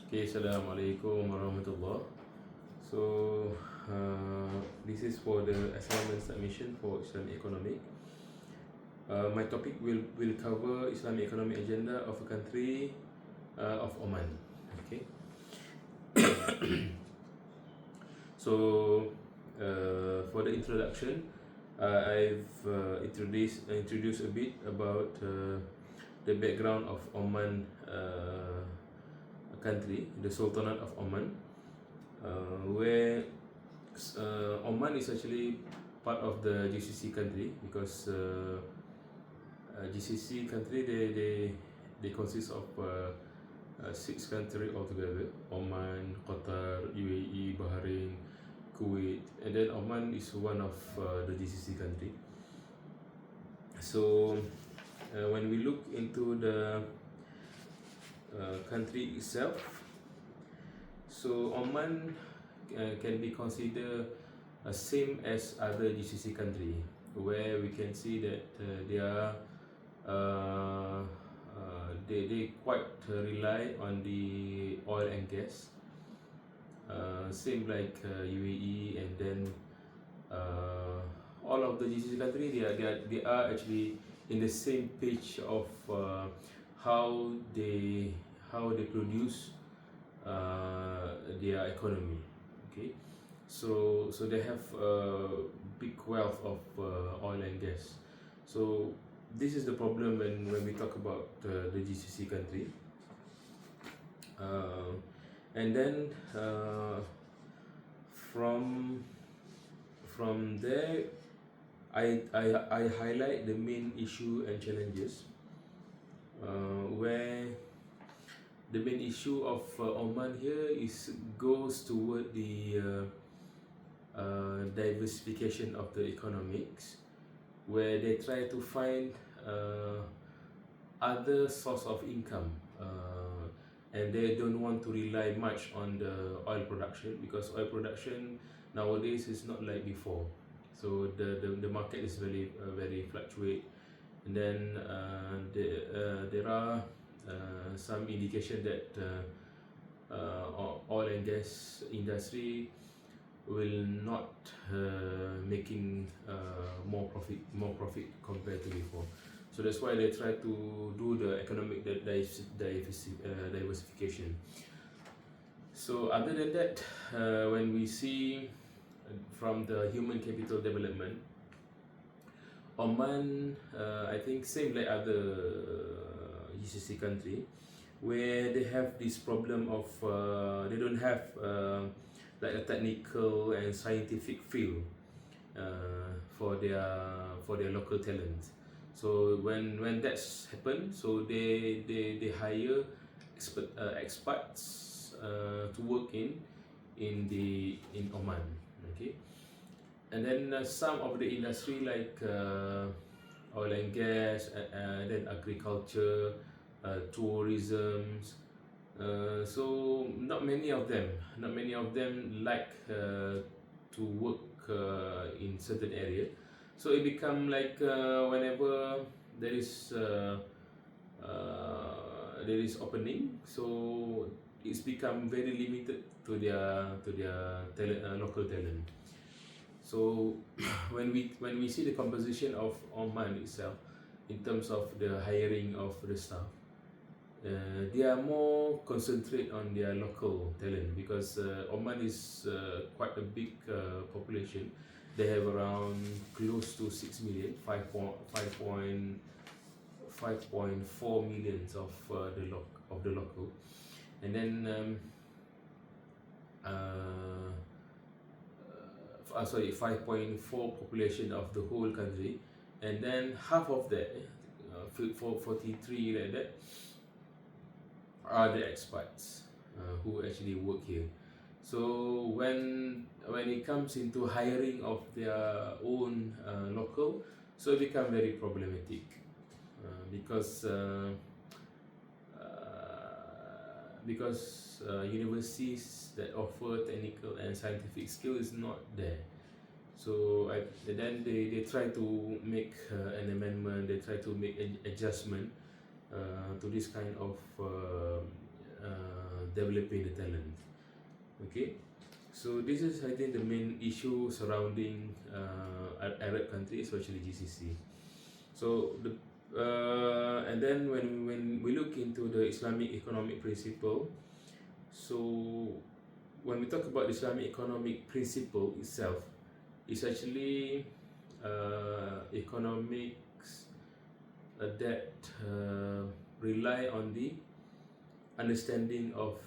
Okay, Assalamualaikum warahmatullah. So, this is for the assignment submission for Islamic economic. My topic will cover Islamic economic agenda of a country of Oman. Okay. So, for the introduction, I've introduced a bit about the background of Oman country, the Sultanate of Oman, where Oman is actually part of the GCC country because GCC country they consist of 6 countries altogether: Oman, Qatar, UAE, Bahrain, Kuwait, and then Oman is one of the GCC country. So when we look into the country itself, so Oman can be considered same as other GCC country, where we can see that they quite rely on the oil and gas, same like UAE, and then all of the GCC country they are actually in the same page of how they produce their economy. Okay, so they have a big wealth of oil and gas. So this is the problem when we talk about the GCC country. And then from there, I highlight the main issue and challenges, where the main issue of Oman here goes toward the diversification of the economics, where they try to find other source of income, and they don't want to rely much on the oil production, because oil production nowadays is not like before. So the market is very fluctuate, and then there are some indication that oil and gas industry will not making more profit compared to before. So that's why they try to do the economic diversification. So other than that, when we see from the human capital development, Oman, I think same like other GCC country, where they have this problem of they don't have like a technical and scientific field for their local talent. So when that's happened, so they hire expats to work in Oman. Okay, and then some of the industry like oil and gas, then agriculture, tourism. So not many of them like to work in certain area. So it become like whenever there is opening, so it's become very limited to their talent, local talent. So when we see the composition of Oman itself in terms of the hiring of the staff, they are more concentrate on their local talent, because Oman is quite a big population. They have around close to 6 million, 5.4 millions of the local, and then 5.4 population of the whole country, and then half of that, 43 like that, are the expats who actually work here. So when it comes into hiring of their own local, so it become very problematic, because universities that offer technical and scientific skill is not there. So then they try to make an amendment, they try to make an adjustment to this kind of developing the talent. Okay, so this is, I think, the main issue surrounding Arab countries, especially GCC. So and then when we look into the Islamic economic principle, so when we talk about the Islamic economic principle itself, it's actually economics that rely on the understanding of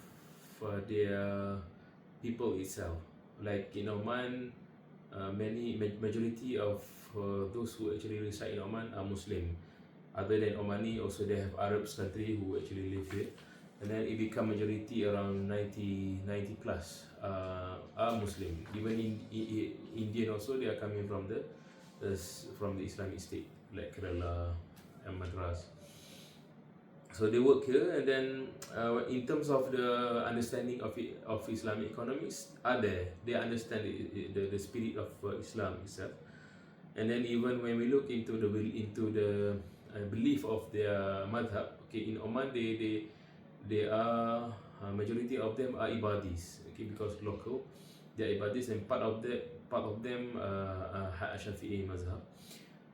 their people itself. Like in Oman, majority of those who actually reside in Oman are Muslim. Other than Omani, also they have Arabs country who actually live here, and then it become majority around 90 plus are Muslim. Even in Indian also, they are coming from the Islamic State, like Kerala and Madras. So they work here, and then in terms of the understanding of Islamic economics, are there. They understand the spirit of Islam itself, and then even when we look into the belief of their madhab, okay, in Oman they are majority of them are ibadis, okay, because local they are ibadis, and part of them are Shafi'i mazhab,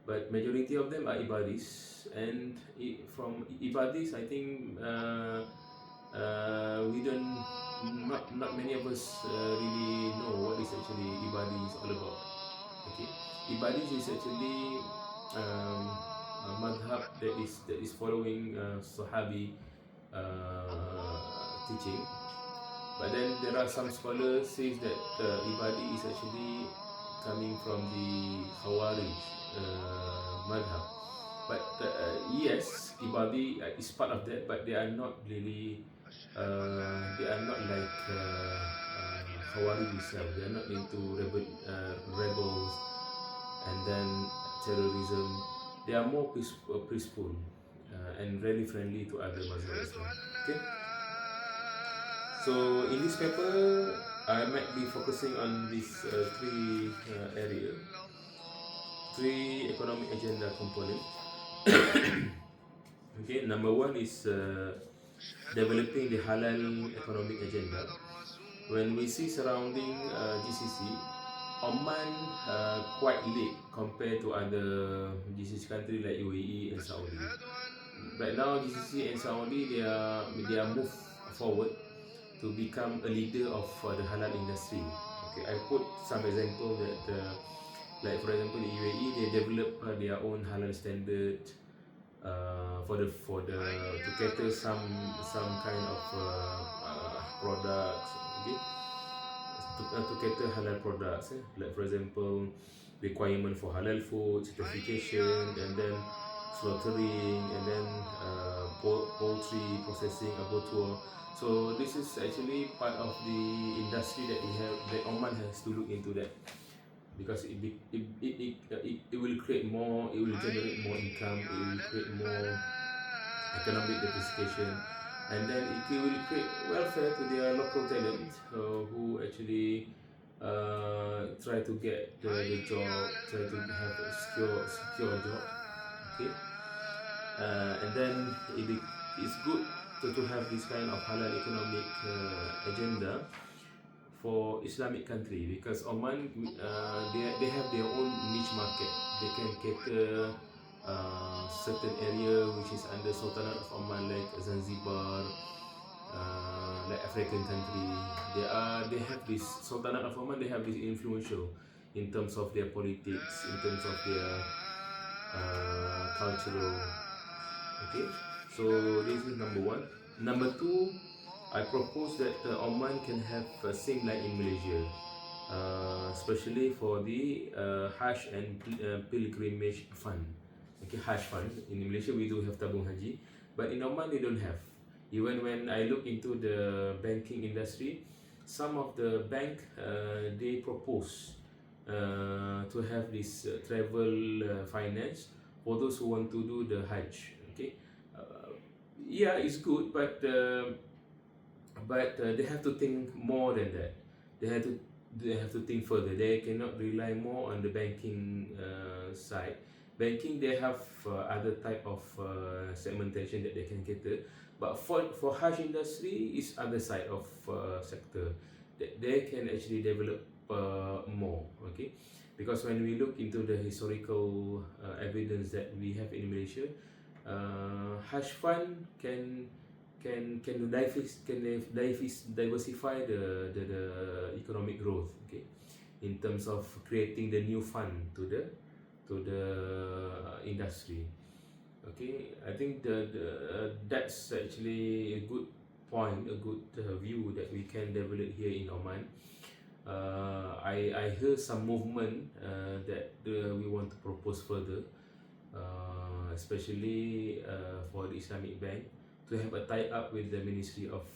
but majority of them are ibadis. And from ibadis, I think we don't not many of us really know what is actually ibadis all about. Okay, ibadis is actually a madhab that is following Sahabi teaching. But then there are some scholars says that ibadi is actually coming from the Khawarij madhab. But yes, ibadi is part of that, but they are not really they are not like Khawarij itself. They are not into rebels and then terrorism. They are more peaceful and really friendly to other mazhab as well. Okay. So in this paper, I might be focusing on these three three economic agenda components. Okay, number one is developing the halal economic agenda. When we see surrounding GCC, Oman quite late compared to other GCC countries like UAE and Saudi. Right now, GCC and Saudi they are moved forward to become a leader of the halal industry. Okay, I put some example that like for example in UAE they develop their own halal standard to cater some kind of products, okay, to cater halal products, like for example requirement for halal food certification, and then slaughtering, and then poultry processing, abattoir. So this is actually part of the industry that we have, that Oman has to look into that, because it will create more, it will generate more income, it will create more economic diversification, and then it will create welfare to their local talent who actually try to get the job, try to have a secure job. Okay, and then it's good to have this kind of halal economic agenda for Islamic country, because Oman they have their own niche market. They can cater certain area which is under Sultanate of Oman, like Zanzibar, like African country. They have this Sultanate of Oman. They have this influential in terms of their politics, in terms of their cultural. Okay, so this is number one. Number two, I propose that Oman can have same like in Malaysia, especially for the Hajj and pilgrimage fund. Okay, Hajj fund. In Malaysia we do have tabung haji, but in Oman they don't have. Even when I look into the banking industry, some of the bank they propose to have this travel finance for those who want to do the Hajj. Okay, yeah, it's good, but they have to think more than that. They have to think further. They cannot rely more on the banking side. Banking, they have other type of segmentation that they can cater, But for harsh industry is other side of sector that they can actually develop more. Okay, because when we look into the historical evidence that we have in Malaysia, hash fund diversify the economic growth. Okay, in terms of creating the new fund to the industry. Okay, I think that's actually a good point, a good view that we can develop here in Oman. I heard some movement that we want to propose further, especially for the Islamic Bank, to have a tie-up with the Ministry of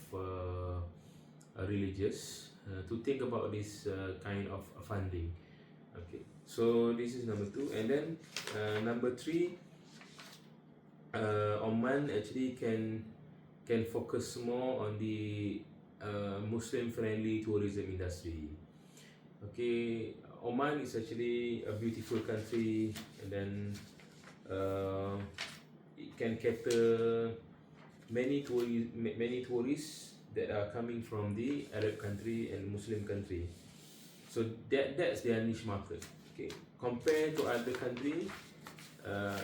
Religious to think about this kind of funding. Okay, so this is number 2, and then number 3, Oman actually can focus more on the Muslim-friendly tourism industry. Okay, Oman is actually a beautiful country, and then it can cater many tourists that are coming from the Arab country and Muslim country. So that's their niche market. Okay, compared to other country,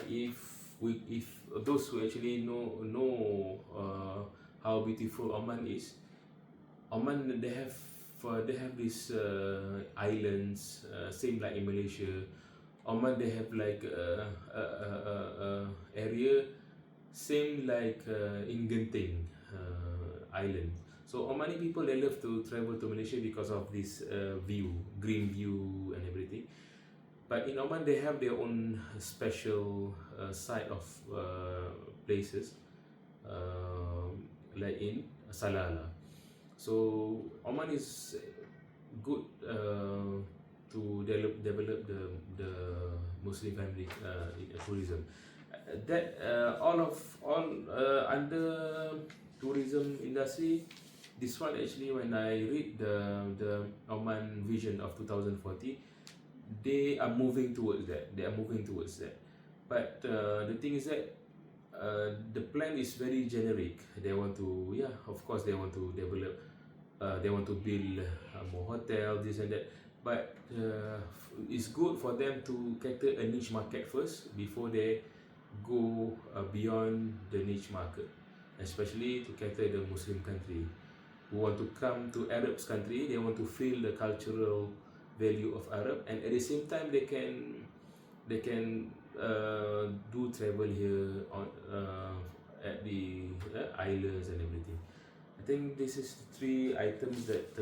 if those who actually know how beautiful Oman is, Oman they have these islands, same like in Malaysia. Oman they have like area same like in Genting island. So Omani people, they love to travel to Malaysia because of this view, green view and everything. But in Oman they have their own special side of places, like in Salalah. So Oman is good to develop the Muslim family in tourism. That all under tourism industry, this one actually, when I read the Oman vision of 2040, they are moving towards that. But the thing is that the plan is very generic. They want to, yeah, of course they want to develop, they want to build more hotel, this and that. But it's good for them to cater a niche market first before they go beyond the niche market, especially to cater the Muslim country who want to come to Arab's country. They want to feel the cultural value of Arab, and at the same time they can do travel here on at the islands and everything. I think this is 3 items that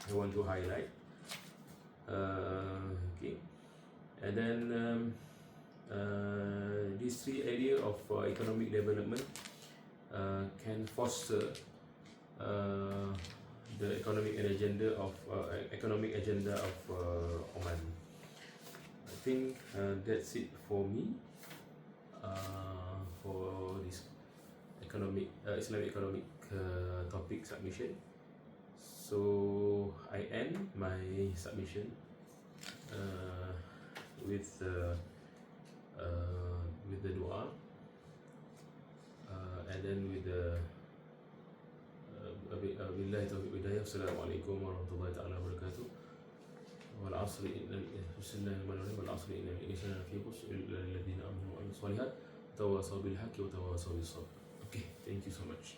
I want to highlight. Okay, and then these 3 areas of economic development can foster the economic agenda of Oman. I think that's it for me for this Islamic economic topic submission. So I end my submission with the dua, and then with the billahi taufiq hidayah. Assalamualaikum warahmatullahi taala wabarakatuh. Wal 'asri innal insana lafi khusr illa alladhina amanu wa amilus solihat tawasaw bil haqqi wa tawasaw bis sabr. Okay, thank you so much.